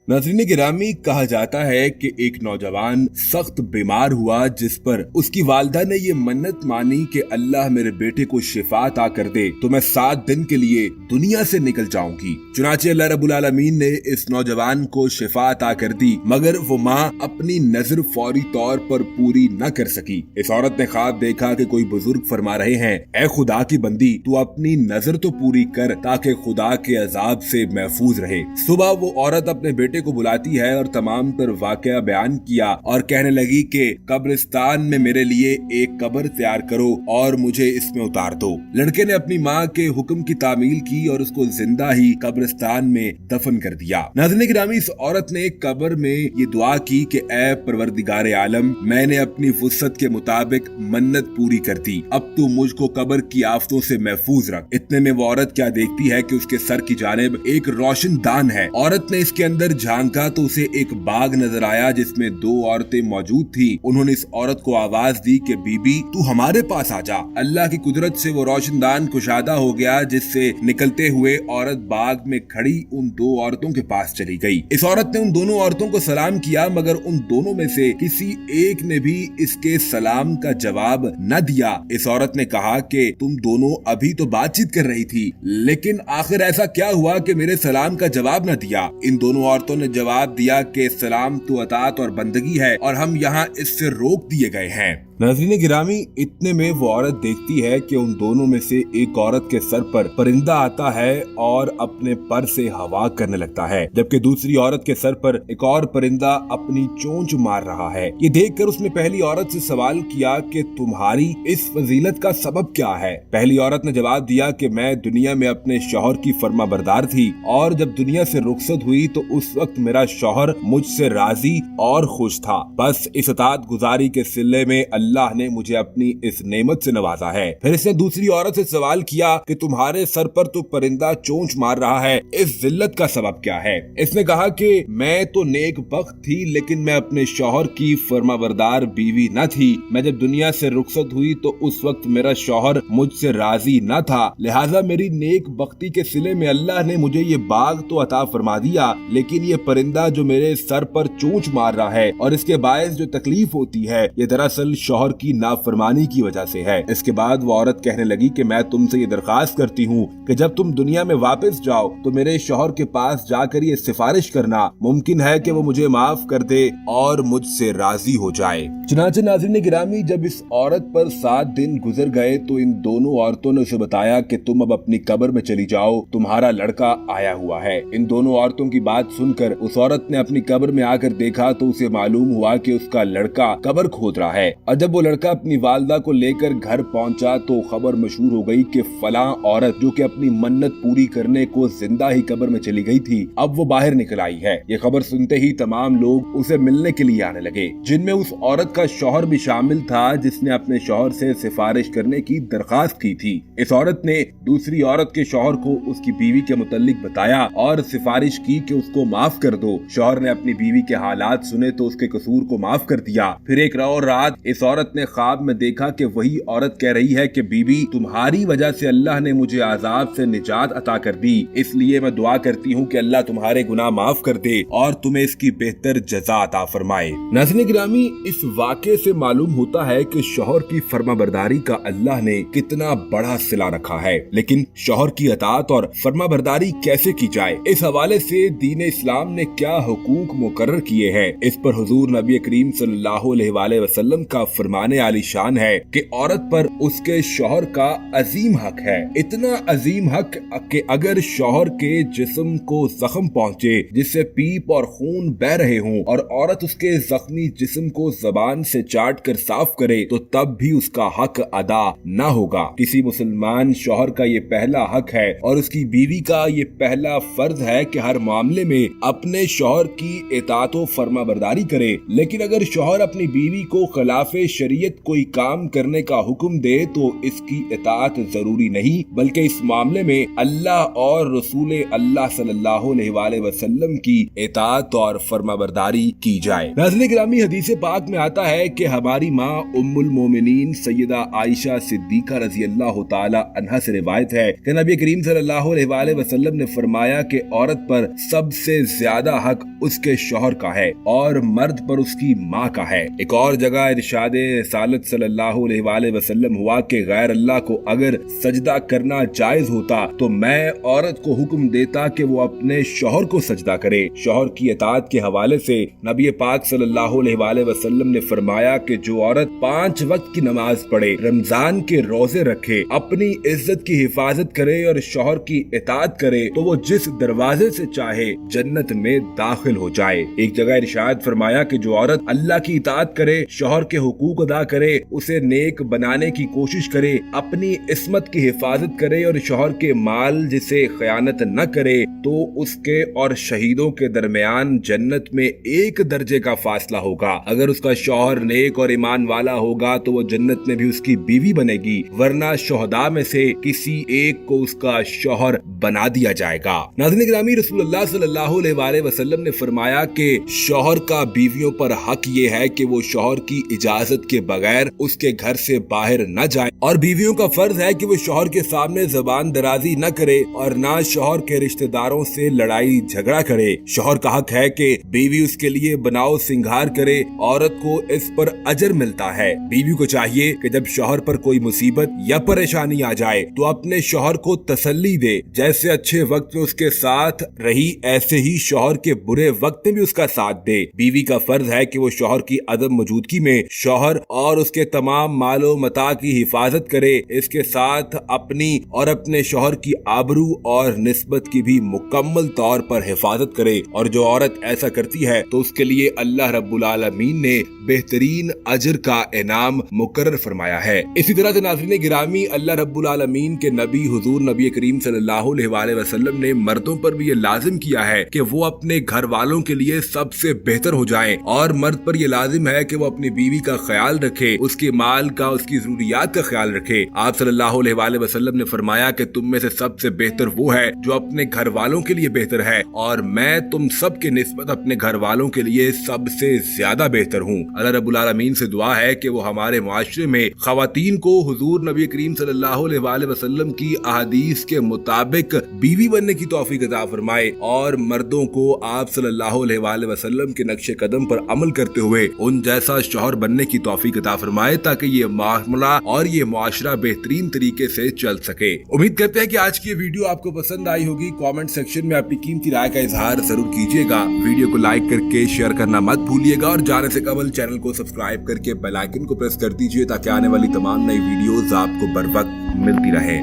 नाज़रीन गिरामी, कहा जाता है कि एक नौजवान सख्त बीमार हुआ जिस पर उसकी वालिदा ने ये मन्नत मानी कि अल्लाह मेरे बेटे को शिफा अता कर दे तो मैं 7 दिन के लिए दुनिया से निकल जाऊंगी। चुनाचे अल्लाह रब्बुल आलमीन ने इस नौजवान को शिफा अता कर दी, मगर वो माँ अपनी नजर फौरी तौर पर पूरी न कर सकी। इस औरत ने ख्वाब देखा कि कोई बुजुर्ग फरमा रहे हैं, ऐ खुदा की बंदी, तू अपनी नजर तो पूरी कर ताकि खुदा के अजाब से महफूज रहे। सुबह वो औरत अपने बेटे को बुलाती है और तमाम तर वाकया बयान किया और कहने लगी कि कब्रिस्तान में मेरे लिए एक कब्र तैयार करो और मुझे इसमें उतार दो। लड़के ने अपनी माँ के हुक्म की तामील की और उसको जिंदा ही कब्रिस्तान में दफन कर दिया। नाज़रीन गिरामी, इस औरत ने कब्र में ये दुआ की कि ऐ परवरदिगार आलम, मैंने अपनी वुसअत के मुताबिक मन्नत पूरी कर दी, अब तू मुझको कब्र की आफतों से महफूज रख। इतने में वो औरत क्या देखती है कि उसके सर की जानिब एक रोशन दान है। औरत ने इसके अंदर झांका तो उसे एक बाग नजर आया जिसमें 2 औरतें मौजूद थी। उन्होंने इस औरत को आवाज दी कि बीबी, तू हमारे पास आ जा। अल्लाह की कुदरत से वो रोशनदान कुशादा हो गया, जिससे निकलते हुए औरत बाग में खड़ी उन 2 औरतों के पास चली गई। इस औरत ने उन दोनों औरतों को सलाम किया, मगर उन दोनों में से किसी एक ने भी इसके सलाम का जवाब न दिया। इस औरत ने कहा कि तुम दोनों अभी तो बातचीत कर रही थी, लेकिन आखिर ऐसा क्या हुआ कि मेरे सलाम का जवाब न दिया? इन दोनों औरतों ने जवाब दिया कि सलाम तो अतात और बंदगी है और हम यहाँ इससे रोक दिए गए हैं। नाज़रीन गिरामी, इतने में वो औरत देखती है कि उन दोनों में से एक औरत के सर पर परिंदा आता है और अपने पर से हवा करने लगता है, जबकि दूसरी औरत के सर पर एक और परिंदा अपनी चोंच मार रहा है। ये देखकर उसने पहली औरत से सवाल किया कि तुम्हारी इस फजीलत का सबब क्या है? पहली औरत ने जवाब दिया कि मैं दुनिया में अपने शौहर की फर्माबरदार थी और जब दुनिया से रुखसत हुई तो उस वक्त मेरा शौहर मुझसे राजी और खुश था। बस इस अतात गुजारी के सिले में अल्लाह ने मुझे अपनी इस नेमत से नवाजा है। फिर इसने दूसरी औरत से सवाल किया कि तुम्हारे सर पर तो परिंदा चोंच मार रहा है, इस जिल्लत का सबब क्या है? इसने कहा कि मैं तो नेक बख्त थी, लेकिन मैं अपने शौहर की फर्माबरदार बीवी न थी। मैं जब दुनिया से रुखसत हुई तो उस वक्त मेरा शौहर मुझसे राजी न था, लिहाजा मेरी नेक बख्ती के सिले में अल्लाह ने मुझे ये बाग तो अता फरमा दिया, लेकिन ये परिंदा जो मेरे सर पर चोंच मार रहा है और इसके बायस जो तकलीफ होती है, ये दरअसल शौहर की नाफरमानी की वजह से है। इसके बाद वो औरत कहने लगी कि मैं तुमसे ये दरख्वास्त करती हूँ कि जब तुम दुनिया में वापस जाओ तो मेरे शौहर के पास जाकर ये सिफारिश करना, मुमकिन है कि वो मुझे माफ कर दे और मुझसे राजी हो जाए। चुनांचे नाज़रीन गिरामी, जब इस औरत पर 7 दिन गुजर गए तो इन दोनों औरतों ने उसे बताया कि तुम अब अपनी कब्र में चली जाओ, तुम्हारा लड़का आया हुआ है। इन दोनों औरतों की बात सुनकर उस औरत ने अपनी कब्र में आकर देखा तो उसे मालूम हुआ कि उसका लड़का कब्र खोद रहा है। और जब वो लड़का अपनी वालिदा को लेकर घर पहुंचा तो खबर मशहूर हो गई कि फलां औरत जो कि अपनी मन्नत पूरी करने को जिंदा ही कब्र में चली गई थी, अब वो बाहर निकल आई है। ये खबर सुनते ही तमाम लोग उसे मिलने के लिए आने लगे, जिनमें उस औरत का शौहर भी शामिल था जिसने अपने शौहर से सिफारिश करने की दरखास्त की थी। इस औरत ने दूसरी औरत के शौहर को उसकी बीवी के मुतल्लिक बताया और सिफारिश की कि उसको माफ कर दो। शौहर ने अपनी बीवी के हालात सुने तो उसके कसूर को माफ कर दिया। फिर एक और रात इस औरत ने ख्वाब में देखा कि वही औरत कह रही है कि बीबी, तुम्हारी वजह से अल्लाह ने मुझे आजाब से निजात अता कर दी, इसलिए मैं दुआ करती हूँ कि अल्लाह तुम्हारे गुनाह माफ कर दे और तुम्हें इसकी बेहतर जज़ा अता फरमाए। नाज़रीन गिरामी, इस वाक़े से मालूम होता है कि शौहर की फर्माबरदारी का अल्लाह ने कितना बड़ा सिला रखा है, लेकिन शौहर की अतात और फर्माबरदारी कैसे की जाए, इस हवाले से दीन इस्लाम ने क्या हुकूक मुकर्रर किए हैं, इस पर हुजूर नबी करीम सल्लल्लाहु अलैहि वसल्लम का फरमाने आलीशान है कि औरत पर उसके शौहर का अजीम हक है। इतना अजीम हक कि अगर शौहर के जिस्म को जख्म पहुँचे जिससे पीप और खून बह रहे हों और औरत उसके जख्मी जिस्म को जबान से चाट कर साफ करे तो तब भी उसका हक अदा न होगा। किसी मुसलमान शौहर का ये पहला हक है और उसकी बीवी का ये पहला फर्ज है कि हर मामले में अपने शौहर की इताअत व फर्माबरदारी करे। लेकिन अगर शौहर अपनी बीवी को खिलाफ शरीयत कोई काम करने का हुक्म दे तो इसकी इताअत जरूरी नहीं, बल्कि इस मामले में अल्लाह और रसूल अल्लाह सल्लल्लाहु अलैहि वसल्लम की इताअत और फरमाबरदारी की जाए। नाज़रीन गिरामी, हदीस पाक में आता है कि हमारी माँ उम्मुल मोमिनीन सैयदा आयशा सिद्दीका रज़ी अल्लाह ताला अन्हा से रिवायत है कि नबी करीम सल्लल्लाहु अलैहि वसल्लम ने फरमाया कि औरत पर सबसे ज्यादा हक उसके शौहर का है और मर्द पर उसकी माँ का है। एक और जगह इरशाद रिसालत सल्लल्लाहु अलैहि वसल्लम हुआ कि गैर अल्लाह को अगर सजदा करना जायज होता तो मैं औरत को हुक्म देता कि वो अपने शौहर को सजदा करे। शौहर की इताअत के हवाले से नबी पाक सल्लल्लाहु अलैहि वसल्लम ने फरमाया कि जो औरत 5 वक्त की नमाज पढ़े, रमजान के रोजे रखे, अपनी इज्जत की हिफाजत करे और शौहर की इताअत करे तो वो जिस दरवाजे से चाहे जन्नत में दाखिल हो जाए। एक जगह इरशाद फरमाया कि जो औरत अल्लाह की इताअत करे, शौहर के हुकूक अदा करे, उसे नेक बनाने की कोशिश करे, अपनी इस्मत की हिफाजत करे और शौहर के माल जिसे खयानत न करे तो उसके और शहीदों के दरमियान जन्नत में 1 दर्जे का फासला होगा। अगर उसका शौहर नेक और ईमान वाला होगा तो वो जन्नत में भी उसकी बीवी बनेगी, वरना शोहदा में से किसी एक को उसका शौहर बना दिया जाएगा। नाज़रीन गिरामी, रसूलुल्लाह सल्लल्लाहु अलैहि वसल्लम ने फरमाया कि शौहर का बीवियों पर हक ये है कि वो शौहर की इजाजत के बगैर उसके घर से बाहर न जाए और बीवियों का फर्ज है कि वो शौहर के सामने जबान दराजी न करे और ना शौहर के रिश्तेदारों से लड़ाई झगड़ा करे। शौहर का हक है कि बीवी उसके लिए बनाओ सिंगार करे, औरत को इस पर अजर मिलता है। बीवी को चाहिए कि जब शौहर पर कोई मुसीबत या परेशानी आ जाए तो अपने शौहर को तसल्ली दे। जैसे अच्छे वक्त में उसके साथ रही, ऐसे ही शौहर के बुरे वक्त में भी उसका साथ दे। बीवी का फर्ज है कि वो शौहर की अदम मौजूदगी में शौहर और उसके तमाम मालो मता की हिफाजत करे, इसके साथ अपनी और अपने शौहर की आबरू और निस्बत की भी मुकम्मल तौर पर हिफाजत करे। और जो औरत ऐसा करती है तो उसके लिए अल्लाह रब्बुल आलमीन ने बेहतरीन अजर का इनाम मुकर्रर फरमाया है। इसी तरह से नाज़रीन गिरामी, अल्लाह रब्बुल आलमीन के नबी हुजूर नबी करीम सल्लल्लाहु अलैहि वसल्लम ने मर्दों पर भी ये लाजिम किया है कि वो अपने घर वालों के लिए सबसे बेहतर हो जाएं और मर्द पर ये लाजिम है कि वो अपनी बीवी का ख्याल रखे, उसके माल का, उसकी जरूरियात का ख्याल रखे। आप सल्लल्लाहु अलैहि वसल्लम ने फरमाया कि तुम में से सबसे बेहतर वो है जो अपने घर वालों के लिए बेहतर है और मैं तुम सब के निस्बत अपने घर वालों के लिए सबसे ज्यादा बेहतर हूँ। अल्लाह रब्बुल आलमीन से दुआ है कि वो हमारे मुआशरे में खवातीन को हुजूर नबी करीम सल्लल्लाहु अलैहि वसल्लम की अहादीस के मुताबिक बीवी बनने की तौफीक अता फरमाए और मर्दों को आप सल्लल्लाहु अलैहि वसल्लम के नक्शे कदम पर अमल करते हुए उन जैसा शौहर बनने की तौफीक अता फरमाए ताकि ये मामला और ये मुआशरा बेहतरीन तरीके से चल सके। उम्मीद करते हैं कि आज की ये वीडियो आपको पसंद आई होगी। कमेंट सेक्शन में अपनी कीमती राय का इजहार जरूर कीजिएगा। वीडियो को लाइक करके शेयर करना मत भूलिएगा और जाने से कबल चैनल को सब्सक्राइब करके बेल आइकन को प्रेस कर दीजिए ताकि आने वाली तमाम नई वीडियोस आपको बर वक्त मिलती रहे।